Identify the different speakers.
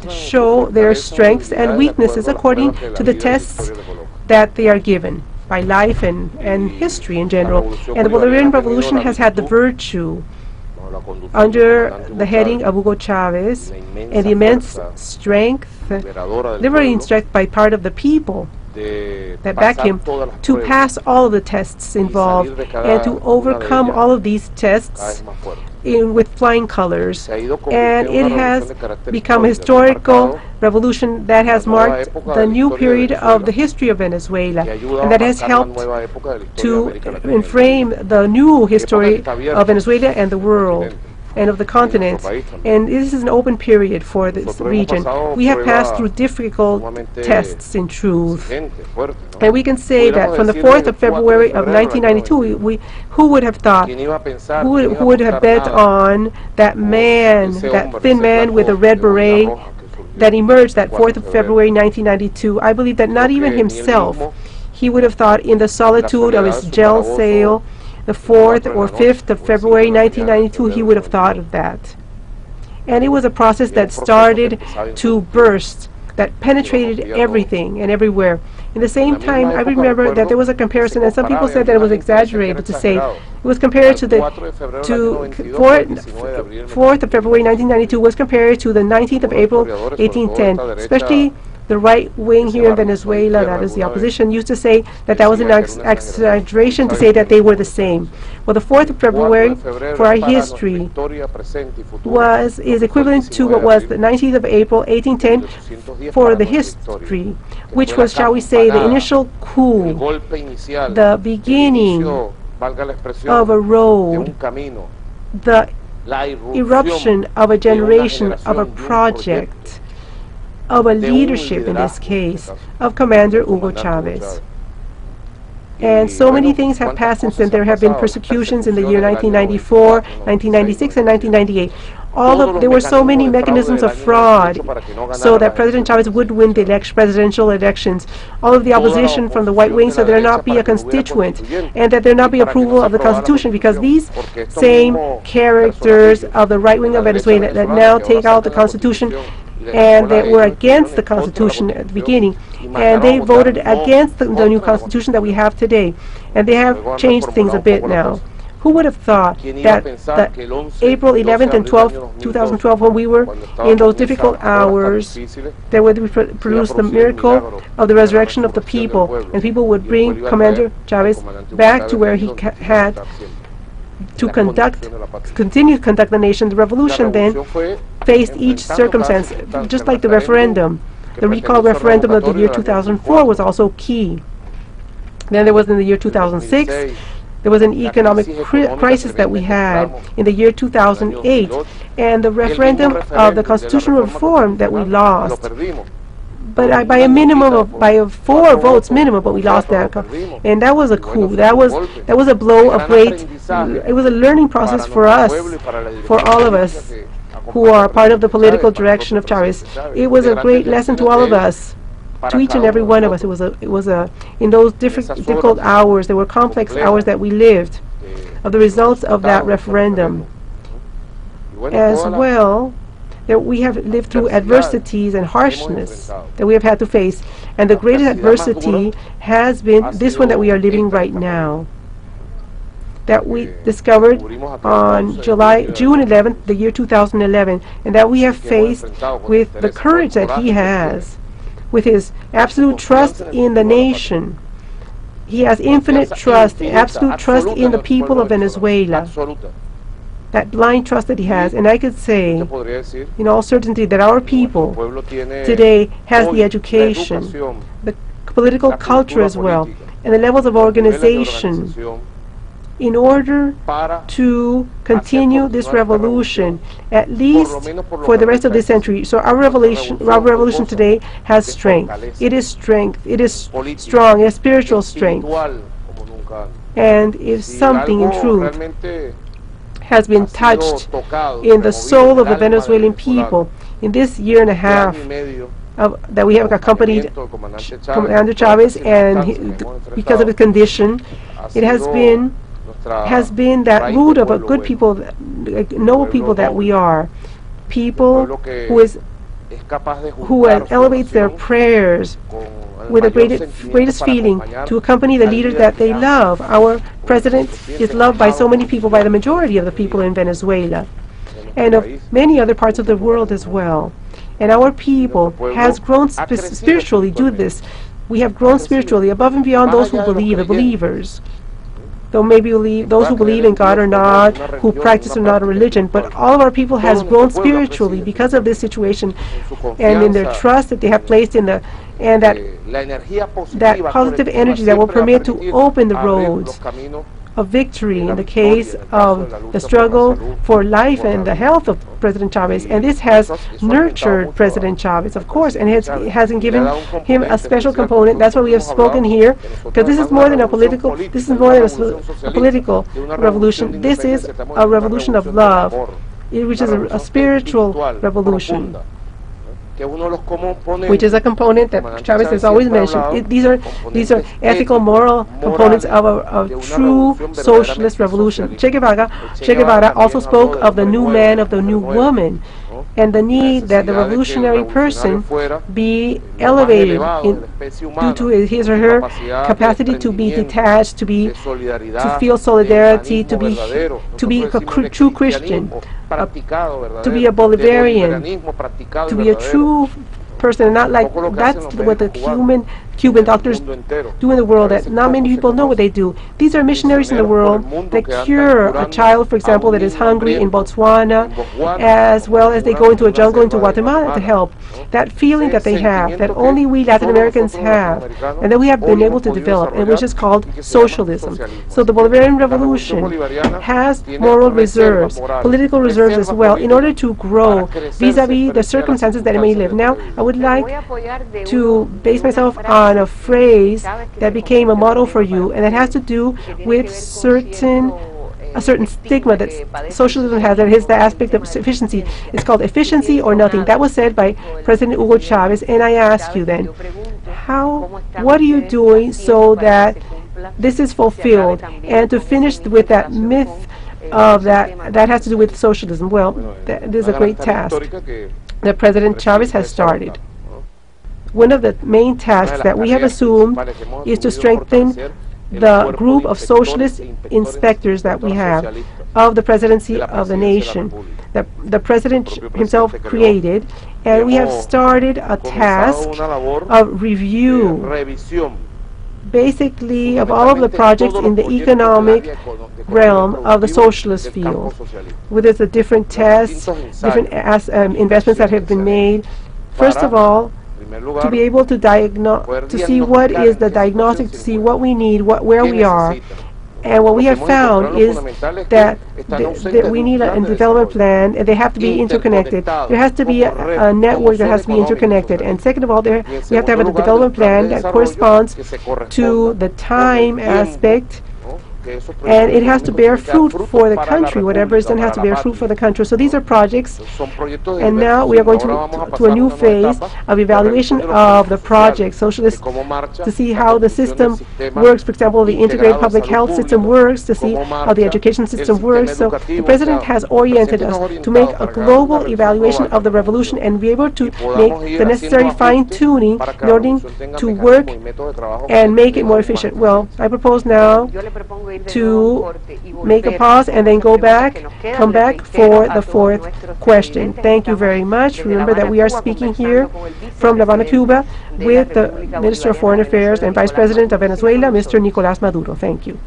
Speaker 1: show their strengths and weaknesses according to the tests that they are given by life and history in general. And the Bolivarian Revolution has had the virtue, under the heading of Hugo Chavez, and the immense strength, liberating strength by part of the people that back him, to pass all of the tests involved and to overcome all of these tests with flying colors. And it has become a historical revolution that has marked the new period of the history of Venezuela, and that has helped to frame the new history of Venezuela and the world and of the continent. And this is an open period for this region. We have passed through difficult tests, in truth. And we can say that from the 4th of February of 1992, who would have thought, who would have bet on that man, that thin man with a red beret that emerged that 4th of February 1992? I believe that not even himself, he would have thought in the solitude of his jail cell, the 4th or 5th of February 1992, he would have thought of that. And it was a process that started to burst, that penetrated everything and everywhere. In the same time, I remember that there was a comparison, and some people said that it was exaggerated to say it was compared to the 4th of February 1992 was compared to the 19th of April 1810, especially the right wing here in Venezuela, that is the opposition, used to say that that was an exaggeration to say that they were the same. Well, the 4th of February for our history is equivalent to what was the 19th of April 1810 for the history, which was, shall we say, the initial coup, the beginning of a road, the eruption of a generation, of a project, of a leadership, in this case, of Commander Hugo Chavez. And so many things have passed since then. There have been persecutions in the year 1994, 1996, and 1998. There were so many mechanisms of fraud so that President Chavez would win the presidential elections. All of the opposition from the white wing said there not be a constituent and that there not be approval of the Constitution, because these same characters of the right wing of Venezuela that now take out the Constitution and they were against the Constitution at the beginning, and they voted against the new Constitution that we have today, and they have changed things a bit now. Who would have thought that the April 11th and 12th, 2012, when we were in those difficult hours, that would produce the miracle of the resurrection of the people, and people would bring Commander Chavez back to where he had to continue to conduct the nation. The revolution then faced each circumstance, just like the referendum. The recall referendum of the year 2004 was also key. Then there was in the year 2006, there was an economic crisis that we had in the year 2008, and the referendum of the constitutional reform that we lost. But by a minimum of 4 votes minimum, but we lost that, and that was a coup. That was a blow of great. It was a learning process for us, for all of us who are part of the political direction of Chavez. It was a great lesson to all of us, to each and every one of us. It was a in those difficult hours, there were complex hours that we lived, of the results of that referendum, as well. That we have lived through adversities and harshness that we have had to face. And the greatest adversity has been this one that we are living right now, that we discovered on June 11th, the year 2011, and that we have faced with the courage that he has, with his absolute trust in the nation. He has infinite trust, absolute trust in the people of Venezuela. That blind trust that he has. And I could say in all certainty that our people today has the education, the political culture as well, and the levels of organization in order to continue this revolution, at least for the rest of this century. So our revolution today has strength. It is strength. It is strong. It has spiritual strength. And if something in truth has been touched in the soul of the Venezuelan people in this year and a half that we have accompanied Commander Chavez, and because of his condition, it has been that root of a good people, noble people that we are, people who is who elevates their prayers with the greatest feeling to accompany the leaders that they love. Our president is loved by so many people, by the majority of the people in Venezuela, and of many other parts of the world as well. And our people has grown spiritually due to this. We have grown spiritually above and beyond those who believe, the believers. Though maybe those who believe in God or not, who practice or not a religion, but all of our people has grown spiritually because of this situation, and in their trust that they have placed in that positive energy that will permit to open the roads of victory in the case of the struggle for life and the health of President Chavez. And this has nurtured President Chavez, of course, and it hasn't given him a special component. That's why we have spoken here, because this is more than a political, revolution. This is a revolution of love, which is a spiritual revolution, which is a component that Chavez has always mentioned. These are ethical, moral components of a true socialist revolution. Che Guevara also spoke of the new man, of the new woman, and the need that the revolutionary person be elevated due to his or her capacity to be detached, to feel solidarity, to be a true Christian, to be a Bolivarian, to be a true person, and not like that's what the Cuban doctors do in the world that not many people know what they do. These are missionaries in the world that cure a child, for example, that is hungry in Botswana, as well as they go into a jungle into Guatemala to help. That feeling that they have, that only we Latin Americans have, and that we have been able to develop, and which is called socialism. So the Bolivarian Revolution has moral reserves, political reserves as well, in order to grow vis-a-vis the circumstances that it may live. Now, I would like to base myself on a phrase that became a model for you, and that has to do with a certain stigma that socialism has, that is the aspect of efficiency. It's called efficiency or nothing. That was said by President Hugo Chavez, and I ask you then, what are you doing so that this is fulfilled? And to finish with that myth of that has to do with socialism. Well, that is a great task that President Chavez has started. One of the main tasks that we have assumed is to strengthen the group of socialist inspectors that we have of the presidency of the nation, that the president himself created, and we have started a task of review, basically, of all of the projects in the economic realm of the socialist field, with the different tests, different investments that have been made. First of all, to be able to see what is the diagnostic, to see what we need, where we are. And what we have found is that we need a development plan, and they have to be interconnected. There has to be a network that has to be interconnected. And second of all, we have to have a development plan that corresponds to the time aspect, and it has to bear fruit for the country. Whatever is done has to bear fruit for the country. So these are projects, and now we are going to a new phase of evaluation of the project, socialist, to see how the system works. For example, the integrated public health system works, to see how the education system works. So the president has oriented us to make a global evaluation of the revolution and be able to make the necessary fine-tuning in order to work and make it more efficient. Well, I propose now to make a pause and then come back for the fourth question. Thank you very much. Remember that we are speaking here from Havana, Cuba, with the Minister of Foreign Affairs and Vice President of Venezuela, Mr. Nicolas Maduro. Thank you.